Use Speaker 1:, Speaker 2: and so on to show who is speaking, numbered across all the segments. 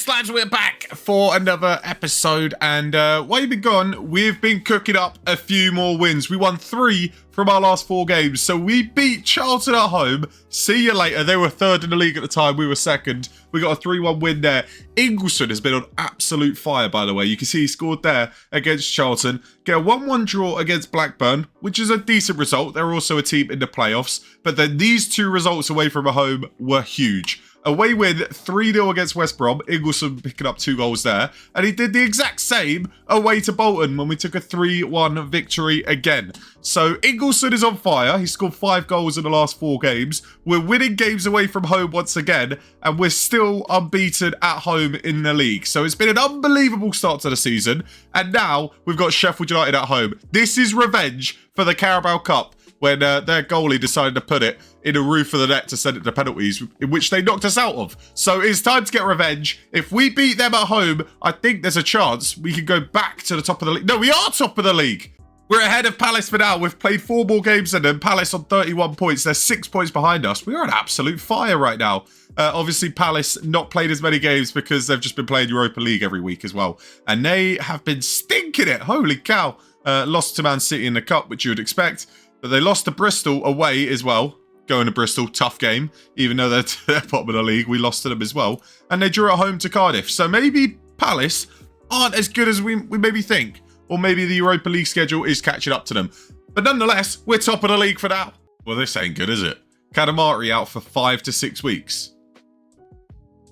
Speaker 1: Yes, lads, we're back for another episode, and while you've been gone, we've been cooking up a few more wins. We won 3 from our last 4 games, so we beat Charlton at home. See you later. They were 3rd in the league at the time. We were 2nd. We got a 3-1 win there. Ingleson has been on absolute fire, by the way. You can see he scored there against Charlton. Get a 1-1 draw against Blackburn, which is a decent result. They're also a team in the playoffs, but then these 2 results away from home were huge. Away win 3-0 against West Brom, Ingleson picking up 2 goals there. And he did the exact same away to Bolton when we took a 3-1 victory again. So Ingleson is on fire. He scored 5 goals in the last 4 games. We're winning games away from home once again, and we're still unbeaten at home in the league. So it's been an unbelievable start to the season, and now we've got Sheffield United at home. This is revenge for the Carabao Cup, when their goalie decided to put it in a roof of the net to send it to penalties, in which they knocked us out of. So it's time to get revenge. If we beat them at home, I think there's a chance we can go back to the top of the league. No, we are top of the league. We're ahead of Palace for now. We've played 4 more games than them. Palace on 31 points. They're 6 points behind us. We are on absolute fire right now. Obviously, Palace not played as many games because they've just been playing Europa League every week as well. And they have been stinking it. Holy cow. Lost to Man City in the Cup, which you would expect. But they lost to Bristol away as well. Going to Bristol, tough game. Even though they're bottom of the league, we lost to them as well. And they drew at home to Cardiff. So maybe Palace aren't as good as we maybe think. Or maybe the Europa League schedule is catching up to them. But nonetheless, we're top of the league for now. Well, this ain't good, is it? Kadamari out for 5 to 6 weeks.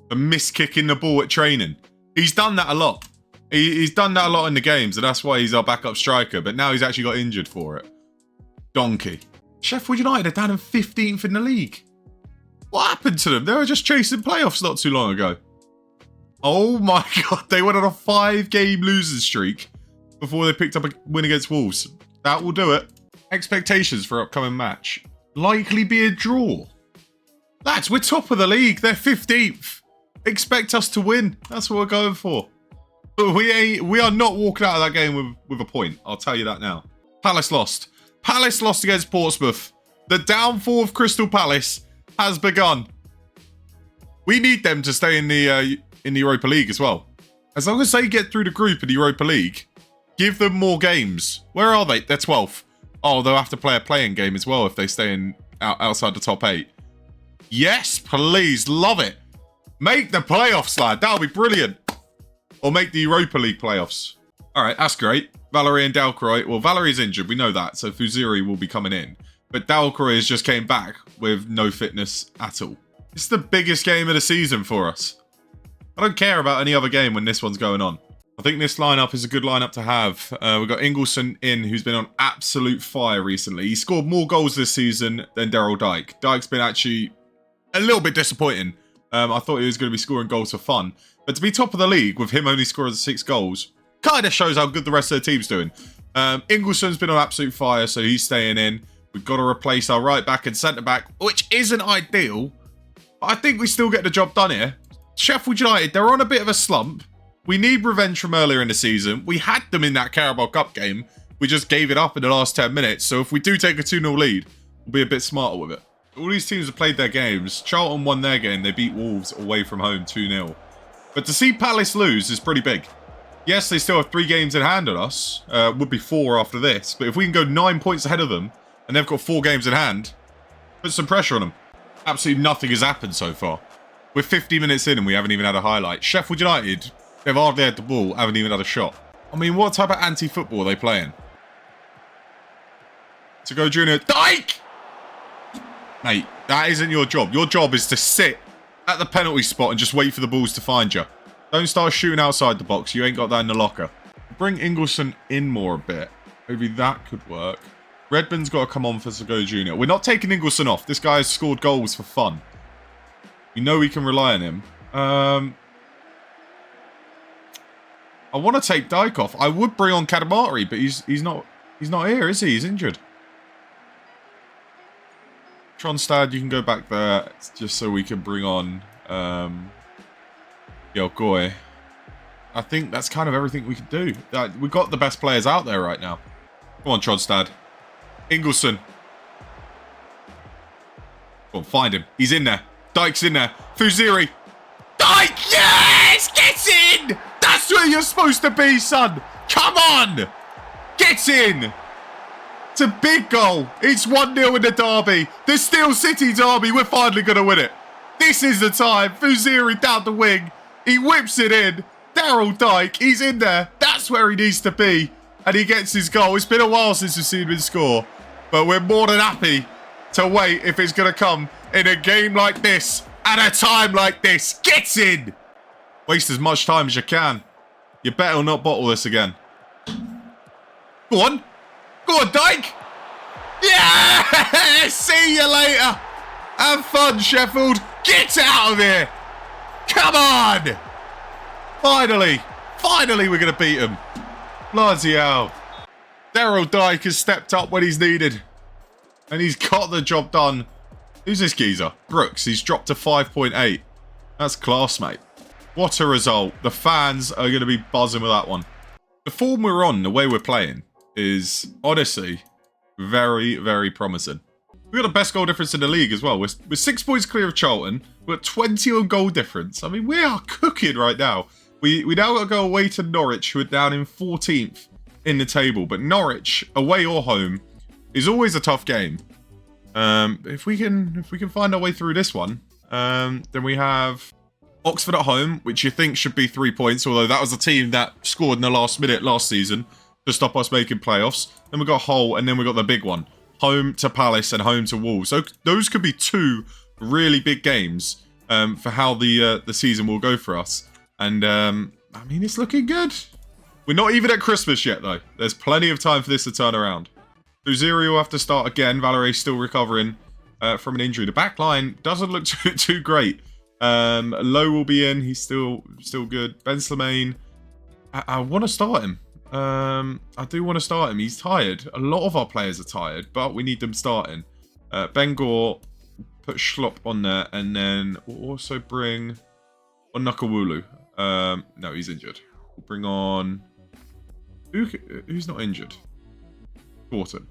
Speaker 1: For miskicking the ball at training. He's done that a lot. He's done that a lot in the games, and that's why he's our backup striker. But now he's actually got injured for it. Donkey. Sheffield United are down in 15th in the league. What happened to them? They were just chasing playoffs not too long ago. Oh my God. They went on a 5-game losing streak before they picked up a win against Wolves. That will do it. Expectations for upcoming match. Likely be a draw. Lads, we're top of the league. They're 15th. Expect us to win. That's what we're going for. But we are not walking out of that game with a point. I'll tell you that now. Palace lost. Palace lost against Portsmouth. The downfall of Crystal Palace has begun. We need them to stay in the Europa League as well. As long as they get through the group in the Europa League, give them more games. Where are they? They're 12th. Oh, they'll have to play a playing game as well if they stay outside the top 8. Yes, please. Love it. Make the playoffs, lad. That'll be brilliant. Or make the Europa League playoffs. All right, that's great. Valerie and Dalcroy. Well, Valerie's injured. We know that. So Fuziri will be coming in. But Dalcroy has just came back with no fitness at all. It's the biggest game of the season for us. I don't care about any other game when this one's going on. I think this lineup is a good lineup to have. We've got Ingleson in, who's been on absolute fire recently. He scored more goals this season than Daryl Dike. Dike's been actually a little bit disappointing. I thought he was going to be scoring goals for fun. But to be top of the league with him only scoring 6 goals, kind of shows how good the rest of the team's doing. Ingleson's been on absolute fire, so he's staying in. We've got to replace our right back and centre back, which isn't ideal. But I think we still get the job done here. Sheffield United, they're on a bit of a slump. We need revenge from earlier in the season. We had them in that Carabao Cup game. We just gave it up in the last 10 minutes. So if we do take a 2-0 lead, we'll be a bit smarter with it. All these teams have played their games. Charlton won their game. They beat Wolves away from home 2-0. But to see Palace lose is pretty big. Yes, they still have 3 games in hand on us. Would be 4 after this. But if we can go 9 points ahead of them, and they've got 4 games in hand, put some pressure on them. Absolutely nothing has happened so far. We're 50 minutes in and we haven't even had a highlight. Sheffield United, they've hardly had the ball, haven't even had a shot. I mean, what type of anti-football are they playing? To go Junior. Dike! Mate, that isn't your job. Your job is to sit at the penalty spot and just wait for the balls to find you. Don't start shooting outside the box. You ain't got that in the locker. Bring Ingleson in more a bit. Maybe that could work. Redmond's got to come on for Sego Jr. We're not taking Ingleson off. This guy has scored goals for fun. We know we can rely on him. I want to take Dike off. I would bring on Kadamari, but he's not here, is he? He's injured. Tronstad, you can go back there just so we can bring on Yelgoy. I think that's kind of everything we can do. We've got the best players out there right now. Come on, Tronstad. Ingleson. Come on, find him. He's in there. Dike's in there. Fuziri. Dike! Yes! Get That's where you're supposed to be, son. Come on. Get in. It's a big goal. It's 1-0 in the derby. The Steel City derby. We're finally going to win it. This is the time. Fuziri down the wing. He whips it in. Daryl Dike, he's in there. That's where he needs to be. And he gets his goal. It's been a while since we've seen him score. But we're more than happy to wait if it's going to come in a game like this. At a time like this. Get in. Waste as much time as you can. You better not bottle this again. Go on. Go on, Dike. Yeah! See you later. Have fun, Sheffield. Get out of here. Come on. Finally we're going to beat him. Bloody hell. Daryl Dike has stepped up when he's needed. And he's got the job done. Who's this geezer? Brooks. He's dropped to 5.8. That's class, mate. What a result. The fans are going to be buzzing with that one. The form we're on, the way we're playing, is honestly very, very promising. We've got the best goal difference in the league as well. We're 6 points clear of Charlton. We've got 20 on goal difference. I mean, we are cooking right now. We now got to go away to Norwich, who are down in 14th in the table. But Norwich, away or home, is always a tough game. If we can find our way through this one, then we have Oxford at home, which you think should be 3 points, although that was the team that scored in the last minute last season to stop us making playoffs. Then we got Hull, and then we got the big one, home to Palace and home to Wolves. So those could be two really big games for how the season will go for us. And I mean, it's looking good. We're not even at Christmas yet, though. There's plenty of time for this to turn around. Fuziri will have to start again. Valerie's still recovering from an injury. The back line doesn't look too great. Lowe will be in. He's still good. Ben Slimane, I want to start him. I do want to start him. He's tired. A lot of our players are tired, but we need them starting. Ben Gore, put Schlopp on there, and then we'll also bring on Nakawulu. No, he's injured. We'll bring on... Who's not injured? Thornton.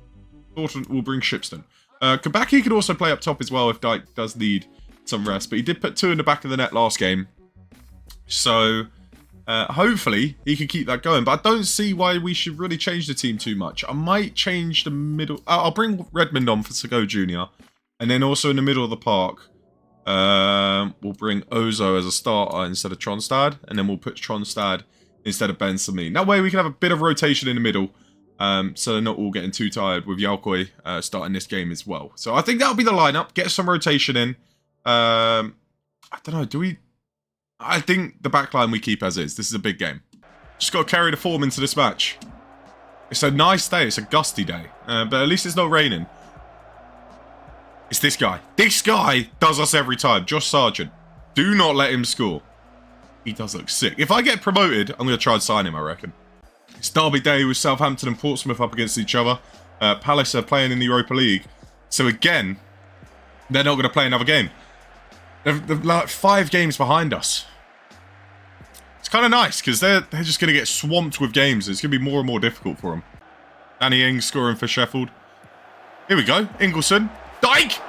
Speaker 1: Thornton will bring Shipston. Kabaki could also play up top as well if Dike does need some rest, but he did put 2 in the back of the net last game. So, hopefully, he can keep that going. But I don't see why we should really change the team too much. I might change the middle... I'll bring Redmond on for Sego Jr. And then also in the middle of the park, we'll bring Ozo as a starter instead of Tronstad. And then we'll put Tronstad instead of Ben Samin. That way we can have a bit of rotation in the middle. So they're not all getting too tired with Yalkoi starting this game as well. So I think that'll be the lineup. Get some rotation in. I don't know. Do we... I think the backline we keep as is. This is a big game. Just got to carry the form into this match. It's a nice day. It's a gusty day. But at least it's not raining. It's this guy. This guy does us every time. Josh Sargent. Do not let him score. He does look sick. If I get promoted, I'm going to try and sign him, I reckon. It's derby day with Southampton and Portsmouth up against each other. Palace are playing in the Europa League. So again, they're not going to play another game. They're like 5 games behind us. It's kind of nice because they're just going to get swamped with games. It's going to be more and more difficult for them. Danny Ings scoring for Sheffield. Here we go. Ingleson. Dike!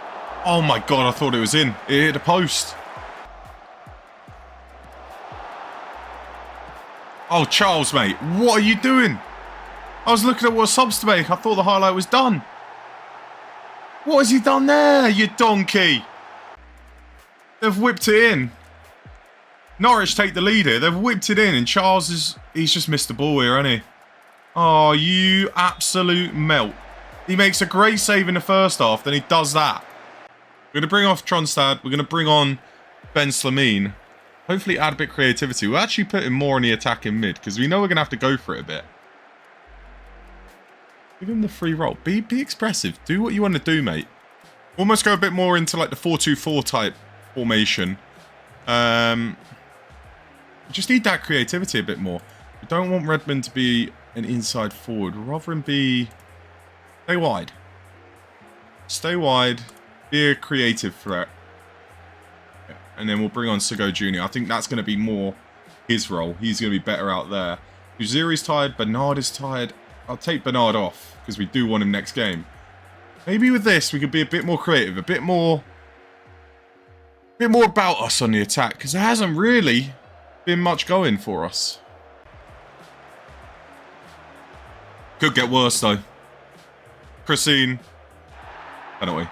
Speaker 1: Oh my god, I thought it was in. It hit the post. Oh, Charles, mate. What are you doing? I was looking at what subs to make. I thought the highlight was done. What has he done there, you donkey? They've whipped it in. Norwich take the lead here. They've whipped it in, and Charles he's just missed the ball here, hasn't he? Oh, you absolute melt. He makes a great save in the first half, then he does that. We're going to bring off Tronstad. We're going to bring on Ben Slimane. Hopefully add a bit of creativity. We'll actually put him more on the attack in mid, because we know we're going to have to go for it a bit. Give him the free roll. Be expressive. Do what you want to do, mate. Almost go a bit more into like the 4-2-4 type formation. We just need that creativity a bit more. We don't want Redmond to be an inside forward. We'd rather him be... Stay wide. Stay wide. Be a creative threat. And then we'll bring on Sego Jr. I think that's going to be more his role. He's going to be better out there. Uziri's tired. Bernard is tired. I'll take Bernard off because we do want him next game. Maybe with this we could be a bit more creative. A bit more about us on the attack. Because there hasn't really been much going for us. Could get worse, though. Christine. Penalty.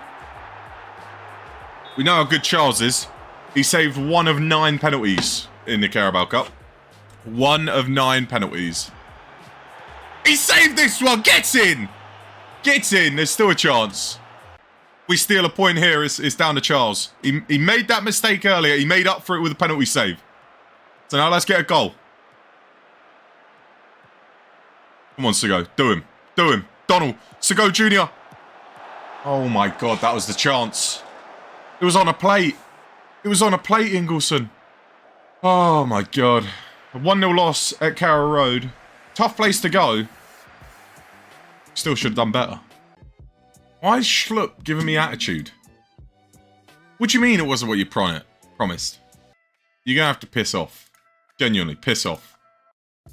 Speaker 1: We know how good Charles is. He saved 1 of 9 penalties in the Carabao Cup. 1 of 9 penalties. He saved this one. Gets in. Gets in. There's still a chance. We steal a point here. It's down to Charles. He made that mistake earlier. He made up for it with a penalty save. So now let's get a goal. Come on, Seago. Do him. Do him. Donald. Seago Jr. Oh my God, that was the chance. It was on a plate. It was on a plate, Ingleson. Oh my God. A 1-0 loss at Carrow Road. Tough place to go. Still should have done better. Why is Schlupp giving me attitude? What do you mean it wasn't what you promised? You're going to have to piss off. Genuinely, piss off.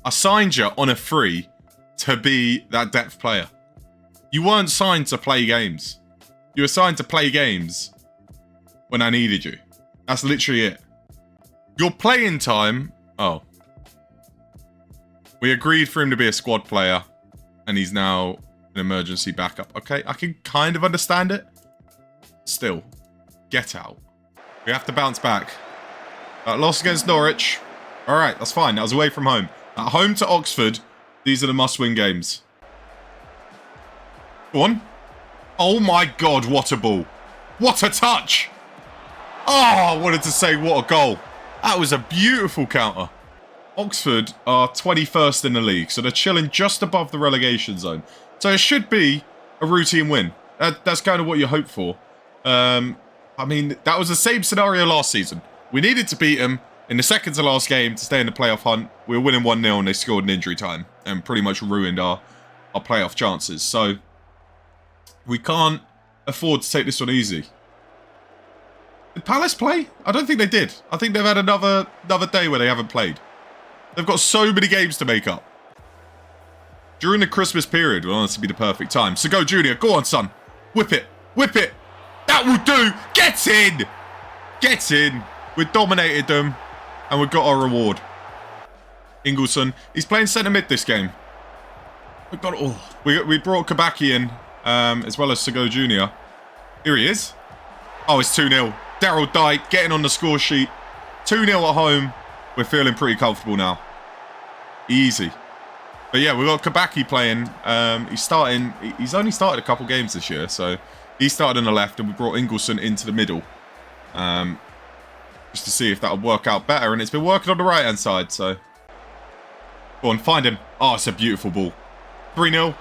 Speaker 1: I signed you on a free to be that depth player. You weren't signed to play games. You were signed to play games when I needed you. That's literally it. Your playing time... Oh. We agreed for him to be a squad player, and he's now an emergency backup. Okay, I can kind of understand it. Still, get out. We have to bounce back. Loss against Norwich. All right, that's fine. That was away from home. At home to Oxford, these are the must-win games. Go on. Oh my God, what a ball. What a touch. Oh, I wanted to say what a goal. That was a beautiful counter. Oxford are 21st in the league, so they're chilling just above the relegation zone. So it should be a routine win. That's kind of what you hope for. I mean, that was the same scenario last season. We needed to beat them in the second to last game to stay in the playoff hunt. We were winning 1-0 and they scored in injury time and pretty much ruined our playoff chances. So we can't afford to take this one easy. Did Palace play? I don't think they did. I think they've had another day where they haven't played. They've got so many games to make up. During the Christmas period will honestly be the perfect time. So go, Junior. Go on, son. Whip it. Whip it. That will do. Get in. Get in. We've dominated them. And we've got our reward. Ingleson. He's playing centre mid this game. We've got... Oh, we brought Kabaki in. As well as Seago Jr. Here he is. Oh, it's 2-0. Daryl Dyke getting on the score sheet. 2-0 at home. We're feeling pretty comfortable now. Easy. But yeah, we've got Kabaki playing. He's only started a couple games this year, so he started on the left, and we brought Ingleson into the middle, just to see if that would work out better. And it's been working on the right-hand side. So go on, find him. Oh, it's a beautiful ball. 3-0.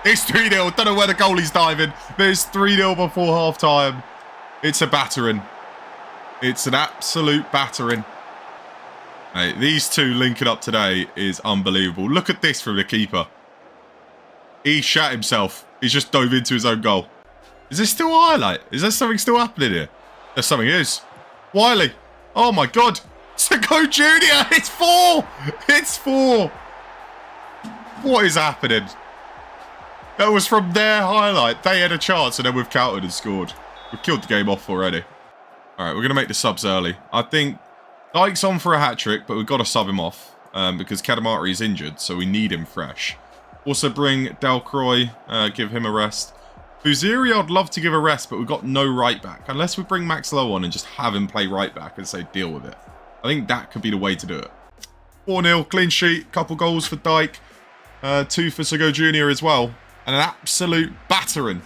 Speaker 1: It's 3-0. Don't know where the goalie's diving, but it's 3-0 before half-time. It's a battering. It's an absolute battering. Hey, these two linking up today is unbelievable. Look at this from the keeper. He shat himself. He's just dove into his own goal. Is this still a highlight? Is there something still happening here? There's something is. Wiley. Oh my God. Seago Jr. It's 4. It's 4. What is happening? That was from their highlight. They had a chance and then we've countered and scored. We've killed the game off already. All right, we're going to make the subs early. I think Dyke's on for a hat-trick, but we've got to sub him off because Kadamari is injured, so we need him fresh. Also bring Delcroix, give him a rest. Fuziri, I'd love to give a rest, but we've got no right back. Unless we bring Max Lowe on and just have him play right back and say, deal with it. I think that could be the way to do it. 4-0, clean sheet, couple goals for Dyke. 2 for Seago Jr. as well. And an absolute battering.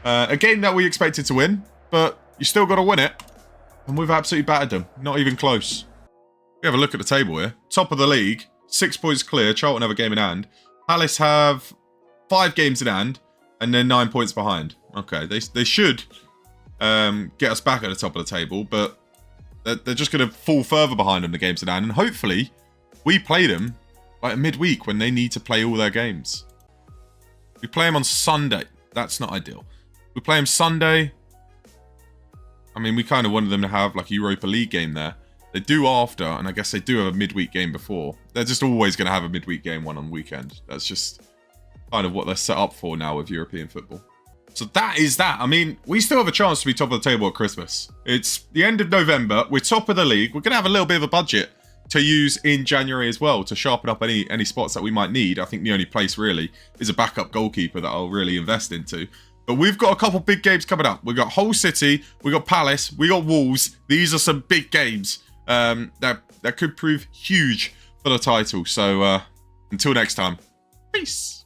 Speaker 1: A game that we expected to win, but you still got to win it. And we've absolutely battered them. Not even close. We have a look at the table here. Top of the league. 6 points clear. Charlton have a game in hand. Palace have 5 games in hand. And then 9 points behind. Okay, they should get us back at the top of the table. But they're just going to fall further behind on the games in hand. And hopefully, we play them like midweek when they need to play all their games. We play them on Sunday. That's not ideal. We play them Sunday. I mean, we kind of wanted them to have like a Europa League game there. They do after, and I guess they do have a midweek game before. They're just always going to have a midweek game one on weekend. That's just kind of what they're set up for now with European football. So that is that. I mean, we still have a chance to be top of the table at Christmas. It's the end of November. We're top of the league. We're going to have a little bit of a budget to use in January as well to sharpen up any spots that we might need. I think the only place really is a backup goalkeeper that I'll really invest into. But we've got a couple big games coming up. We've got Hull City, we got Palace, we got Wolves. These are some big games that could prove huge for the title. So until next time, peace.